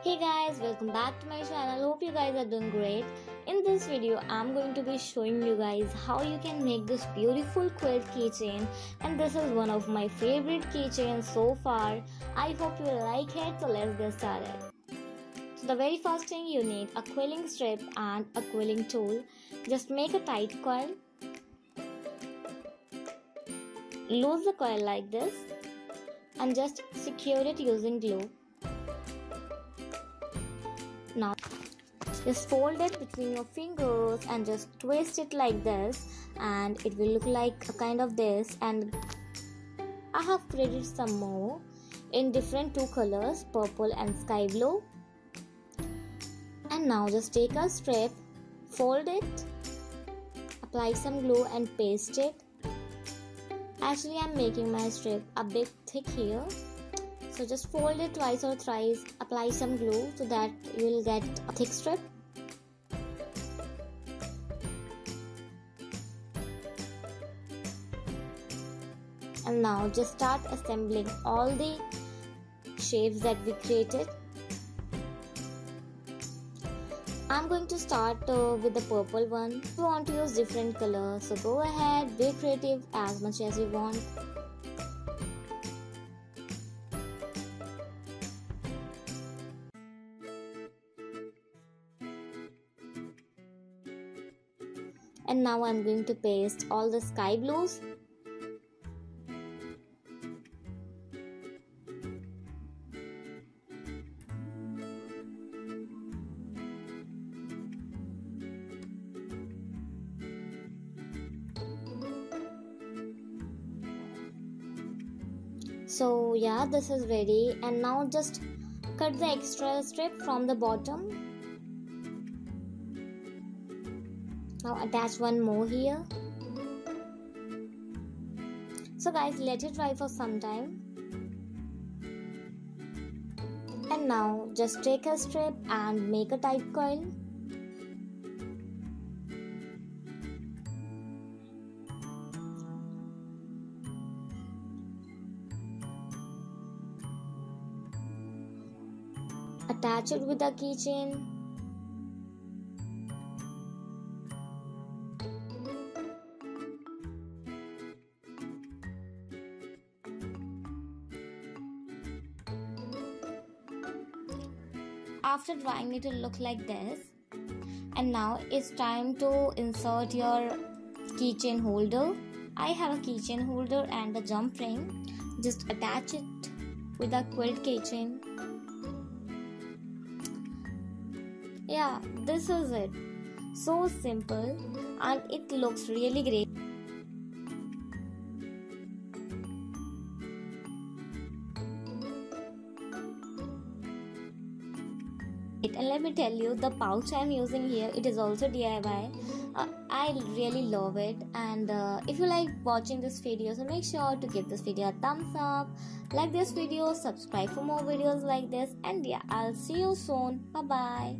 Hey guys, welcome back to my channel. Hope you guys are doing great. In this video, I'm going to be showing you guys how you can make this beautiful quilled keychain, and this is one of my favorite keychains so far. I hope you like it, so let's get started. So the very first thing you need a quilling strip and a quilling tool. Just make a tight coil. Loose the coil like this and just secure it using glue. Now just fold it between your fingers and just twist it like this, and it will look like a kind of this. And I have created some more in different two colors, purple and sky blue. And now just take a strip, fold it, apply some glue and paste it. Actually, I'm making my strip a bit thick here. So just fold it twice or thrice, apply some glue so that you will get a thick strip. And now just start assembling all the shapes that we created. I'm going to start with the purple one. If you want to use different colors, so go ahead, be creative as much as you want. And now I'm going to paste all the sky blues. So yeah, this is ready, and now just cut the extra strip from the bottom. Now attach one more here. So guys, let it dry for some time. And now just take a strip and make a tight coil. Attach it with a keychain. After drying, it will look like this. And now it's time to insert your keychain holder. I have a keychain holder and a jump ring. Just attach it with a quilled keychain. Yeah, this is it. So simple, and it looks really great. And let me tell you, the pouch I'm using here, it is also DIY. I really love it. And if you like watching this video, so make sure to give this video a thumbs up, like this video, subscribe for more videos like this, and yeah, I'll see you soon. Bye bye.